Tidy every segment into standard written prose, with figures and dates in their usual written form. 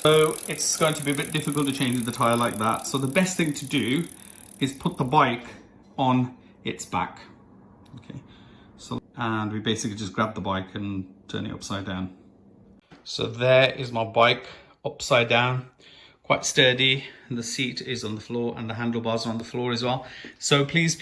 So it's going to be a bit difficult to change the tire like that. So the best thing to do is put the bike on its back. Okay, so and we basically just grab the bike and turn it upside down. So there is my bike upside down, quite sturdy, and the seat is on the floor and the handlebars are on the floor as well. So please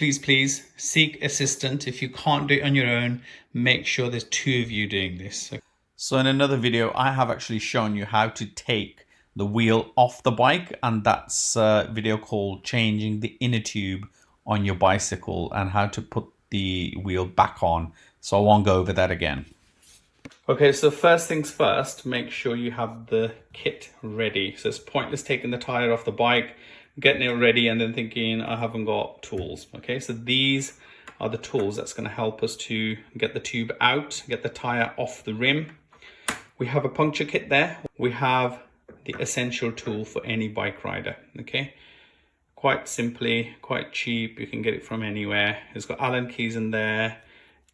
seek assistance. If you can't do it on your own, make sure there's two of you doing this. So in another video, I have actually shown you how to take the wheel off the bike, and that's a video called changing the inner tube on your bicycle and how to put the wheel back on. So I won't go over that again. Okay, so first things first, make sure you have the kit ready. So it's pointless taking the tire off the bike, getting it ready and then thinking I haven't got tools. Okay, so these are the tools that's going to help us to get the tube out, get the tire off the rim. We have a puncture kit there. We have the essential tool for any bike rider. Okay, quite simply, quite cheap. You can get it from anywhere. It's got Allen keys in there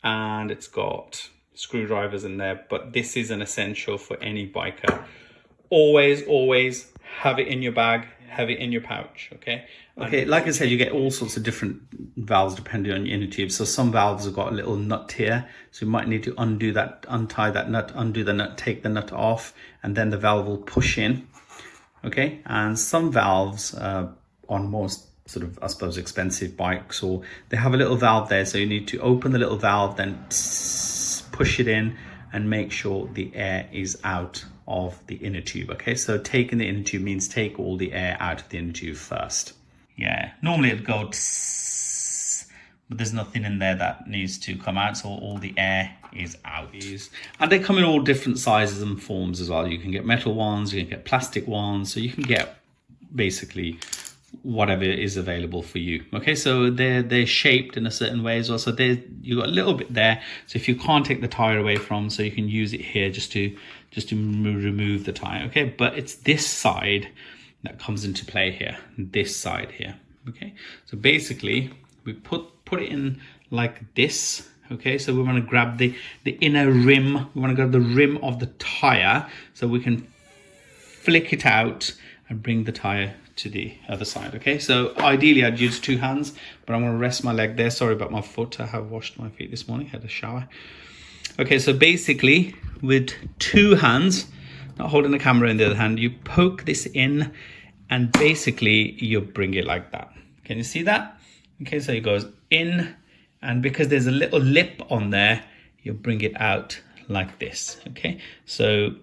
and it's got screwdrivers in there, but this is an essential for any biker. Always have it in your bag, have it in your pouch. Okay, like I said, you get all sorts of different valves depending on your inner tube. So some valves have got a little nut here, so you might need to untie that nut, undo the nut, take the nut off, and then the valve will push in. Okay, and some valves on most sort of, I suppose, expensive bikes, or they have a little valve there, so you need to open the little valve, then push it in and make sure the air is out of the inner tube. Okay, so taking the inner tube means take all the air out of the inner tube first. Yeah, normally it'd go tss, but there's nothing in there that needs to come out, so all the air is out. And they come in all different sizes and forms as well. You can get metal ones, you can get plastic ones, so you can get basically whatever is available for you. Okay, so they're shaped in a certain way as well, so you got a little bit there, so if you can't take the tire away from, so you can use it here just to remove the tire. Okay, but it's this side that comes into play here, this side here. Okay, so basically we put it in like this. Okay, so we want to grab the inner rim, we want to grab the rim of the tire so we can flick it out and bring the tire to the other side. Okay, so ideally I'd use two hands, but I'm going to rest my leg there. Sorry about my foot, I have washed my feet this morning, had a shower. Okay, so basically with two hands, not holding the camera in the other hand, you poke this in and basically you bring it like that. Can you see that? Okay, so it goes in, and because there's a little lip on there, you bring it out like this. Okay, so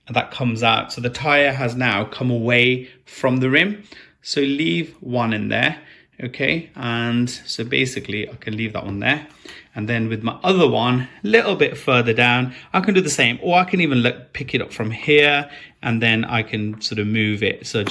that comes out, so the tire has now come away from the rim, so leave one in there. Okay, and so basically I can leave that one there, and then with my other one a little bit further down I can do the same, or I can even pick it up from here and then I can sort of move it. So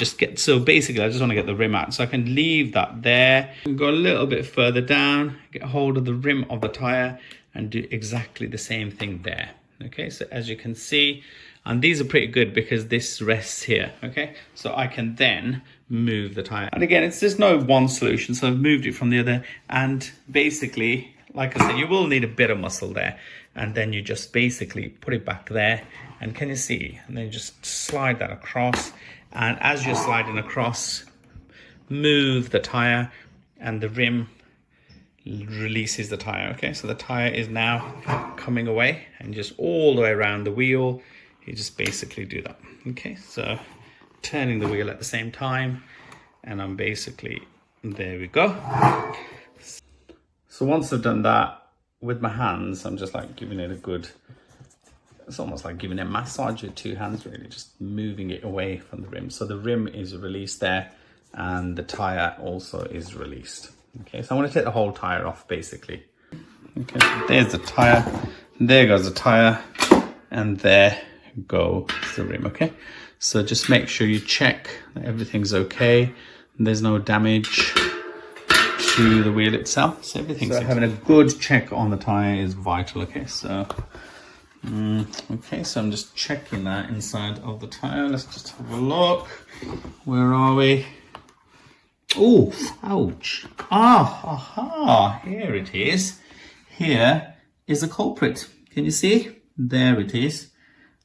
basically I just want to get the rim out, so I can leave that there and go a little bit further down, get hold of the rim of the tire and do exactly the same thing there. Okay, so as you can see, and these are pretty good because this rests here. Okay, so I can then move the tire, and again there's no one solution, so I've moved it from the other, and basically like I said, you will need a bit of muscle there, and then you just basically put it back there, and can you see, and then you just slide that across, and as you're sliding across, move the tire and the rim releases the tire. Okay, so the tire is now coming away, and just all the way around the wheel you just basically do that. Okay, so turning the wheel at the same time, and I'm basically, there we go. So once I've done that with my hands, I'm just like giving it a good, it's almost like giving it a massage with two hands, really, just moving it away from the rim. So the rim is released there and the tire also is released. Okay, so I want to take the whole tire off basically. Okay, so there's the tire, there goes the tire, and there goes the rim. Okay, so just make sure you check that everything's okay, there's no damage to the wheel itself, so everything's okay. Having a good check on the tire is vital. Okay, so okay, so I'm just checking that inside of the tire. Let's just have a look. Where are we? Oh, ouch. Aha, here it is. Here is the culprit. Can you see? There it is.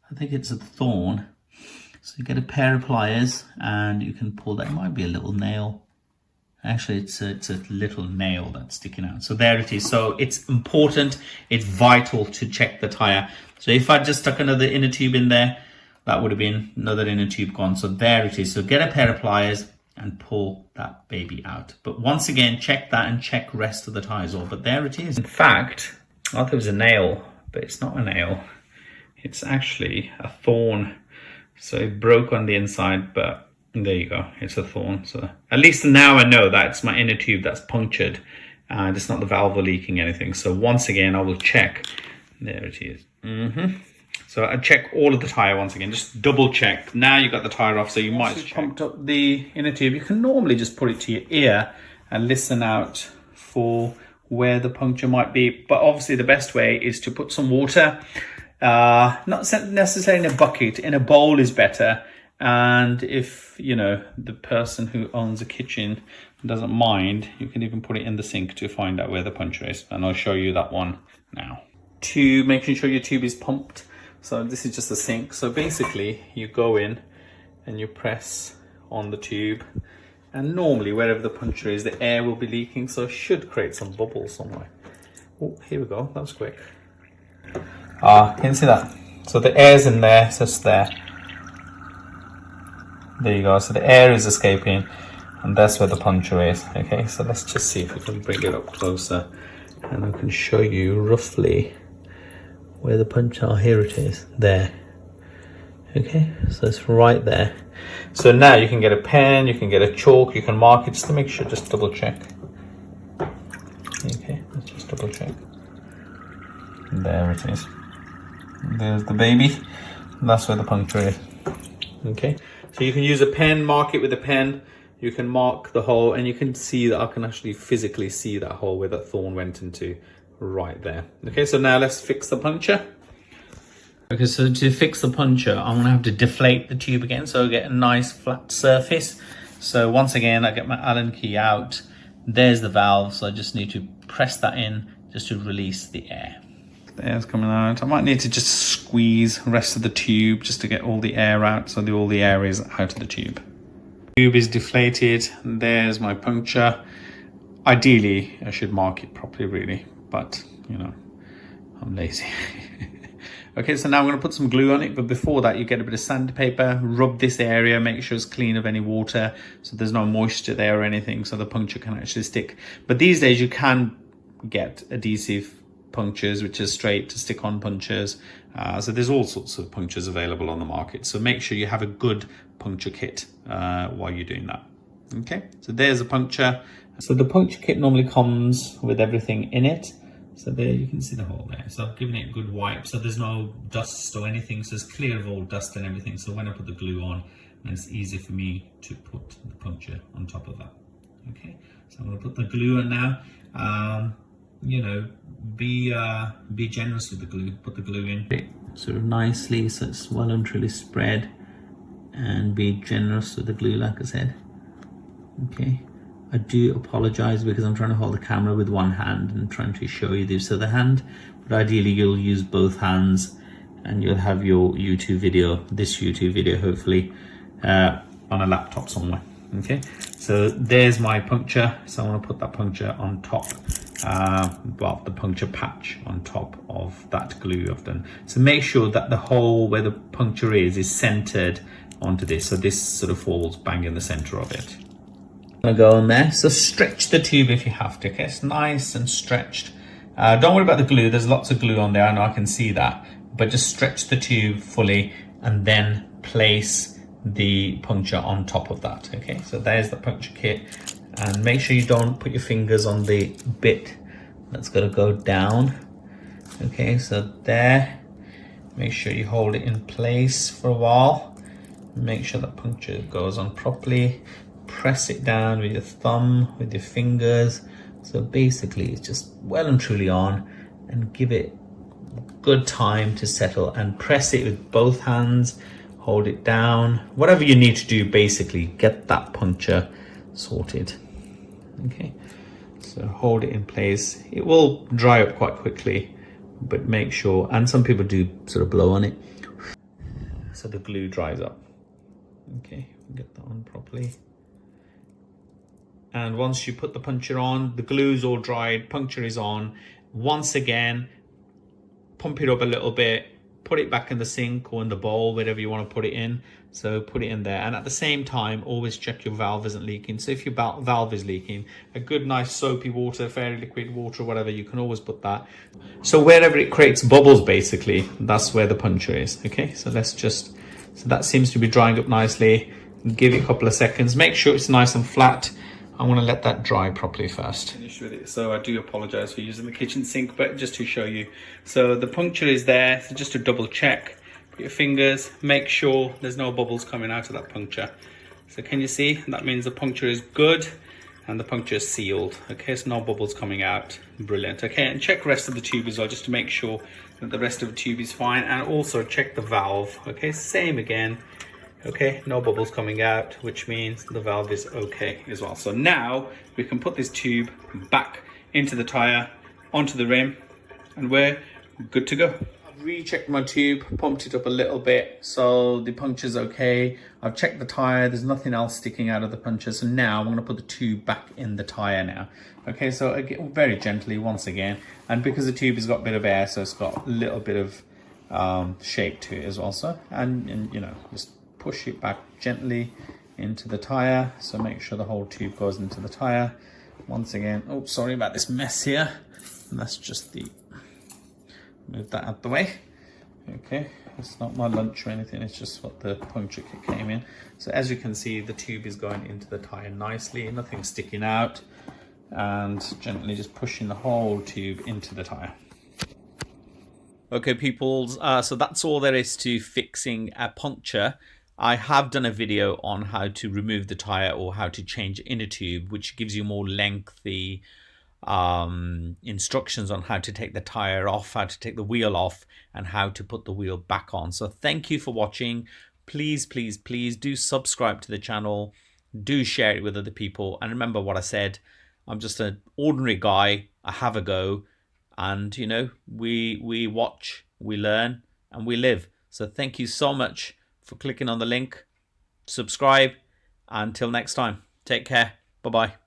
I think it's a thorn. So you get a pair of pliers and you can pull that. It might be a little nail. Actually, it's a little nail that's sticking out. So there it is. So it's important, it's vital to check the tire. So if I just stuck another inner tube in there, that would have been another inner tube gone. So there it is. So get a pair of pliers and pull that baby out. But once again, check that and check rest of the tires all. But there it is. In fact, I thought it was a nail, but it's not a nail. It's actually a thorn. So it broke on the inside, but there you go, it's a thorn. So at least now I know that it's my inner tube that's punctured and it's not the valve or leaking anything. So once again, I will check. There it is. So I check all of the tire once again, just double check. Now you've got the tire off, so you might have pumped up the inner tube. You can normally just put it to your ear and listen out for where the puncture might be. But obviously the best way is to put some water, not necessarily in a bucket, in a bowl is better. And if, you know, the person who owns a kitchen doesn't mind, you can even put it in the sink to find out where the puncture is. And I'll show you that one now. To making sure your tube is pumped. So this is just a sink. So basically you go in and you press on the tube, and normally wherever the puncture is, the air will be leaking. So it should create some bubbles somewhere. Oh, here we go. That was quick. Can you see that? So the air's in there, so it's there. There you go. So the air is escaping, and that's where the puncture is. Okay, so let's just see if we can bring it up closer, and I can show you roughly where the puncture. Oh, here it is. There. Okay, so it's right there. So now you can get a pen, you can get a chalk, you can mark it just to make sure. Just double check. Okay, let's just double check. There it is. There's the baby. That's where the puncture is. Okay, so you can use a pen, mark it with a pen. You can mark the hole, and you can see that I can actually physically see that hole where that thorn went into, right there. Okay, so now let's fix the puncture. Okay, so to fix the puncture, I'm gonna have to deflate the tube again, so I get a nice flat surface. So once again, I get my Allen key out. There's the valve, so I just need to press that in just to release the air. The air's coming out. I might need to just squeeze the rest of the tube just to get all the air out, so all the air is out of the tube. Tube is deflated. There's my puncture. Ideally, I should mark it properly, really, but you know, I'm lazy. Okay, so now I'm going to put some glue on it, but before that, you get a bit of sandpaper, rub this area, make sure it's clean of any water, so there's no moisture there or anything, so the puncture can actually stick. But these days, you can get adhesive punctures, which is straight to stick on punctures. So there's all sorts of punctures available on the market. So make sure you have a good puncture kit while you're doing that. Okay, so there's a puncture. So the puncture kit normally comes with everything in it. So there you can see the hole there. So I've given it a good wipe, so there's no dust or anything, so it's clear of all dust and everything. So when I put the glue on, then it's easy for me to put the puncture on top of that. Okay, so I'm going to put the glue on now. You know, be generous with the glue. Put the glue in sort of nicely, so it's well and truly spread, and be generous with the glue, like I said. Okay, I do apologize because I'm trying to hold the camera with one hand and trying to show you this other hand, but ideally you'll use both hands and you'll have your YouTube video, this YouTube video hopefully, on a laptop somewhere. Okay, so there's my puncture. So I want to put that puncture on top, well, the puncture patch on top of that glue I've done. So make sure that the hole where the puncture is centered onto this, so this sort of falls bang in the center of it. I'm gonna go on there. So stretch the tube if you have to. Okay, it's nice and stretched. Don't worry about the glue. There's lots of glue on there. I know I can see that, but just stretch the tube fully and then place the puncture on top of that. Okay, so there's the puncture kit, and make sure you don't put your fingers on the bit that's gonna go down. Okay, so there. Make sure you hold it in place for a while. Make sure that puncture goes on properly. Press it down with your thumb, with your fingers. So basically it's just well and truly on, and give it good time to settle, and press it with both hands, hold it down, whatever you need to do, basically get that puncture sorted. Okay, so hold it in place. It will dry up quite quickly, but make sure, and some people do sort of blow on it so the glue dries up. Okay, get that on properly. And once you put the puncture on, the glue's all dried, puncture is on. Once again, pump it up a little bit, put it back in the sink or in the bowl, wherever you want to put it in. So put it in there, and at the same time always check your valve isn't leaking. So if your valve is leaking, a good nice soapy water, fairy liquid water, whatever, you can always put that. So wherever it creates bubbles, basically, that's where the puncture is. Okay, so let's just, so that seems to be drying up nicely. Give it a couple of seconds, make sure it's nice and flat. I want to let that dry properly first. Finish with it. So I do apologize for using the kitchen sink, but just to show you. So the puncture is there, so just to double check, put your fingers, make sure there's no bubbles coming out of that puncture. So can you see? That means the puncture is good and the puncture is sealed. Okay, so no bubbles coming out. Brilliant. Okay, and check the rest of the tube as well, just to make sure that the rest of the tube is fine, and also check the valve. Okay, same again. Okay, no bubbles coming out, which means the valve is okay as well. So now we can put this tube back into the tire, onto the rim, and we're good to go. I've rechecked my tube, pumped it up a little bit, so the puncture's okay. I've checked the tire, there's nothing else sticking out of the puncture. So now I'm gonna put the tube back in the tire now. Okay, so again, very gently once again. And because the tube has got a bit of air, so it's got a little bit of shape to it as well. So, and you know, just push it back gently into the tire, so make sure the whole tube goes into the tire. Once again, oh, sorry about this mess here. And that's just the, move that out the way. Okay, it's not my lunch or anything, it's just what the puncture kit came in. So as you can see, the tube is going into the tire nicely, nothing sticking out, and gently just pushing the whole tube into the tire. Okay, peoples, so that's all there is to fixing a puncture. I have done a video on how to remove the tire or how to change inner tube, which gives you more lengthy instructions on how to take the tire off, how to take the wheel off, and how to put the wheel back on. So thank you for watching. Please, please, please do subscribe to the channel. Do share it with other people. And remember what I said, I'm just an ordinary guy. I have a go. And, you know, we watch, we learn, and we live. So thank you so much for clicking on the link. Subscribe. Until next time, take care. Bye-bye.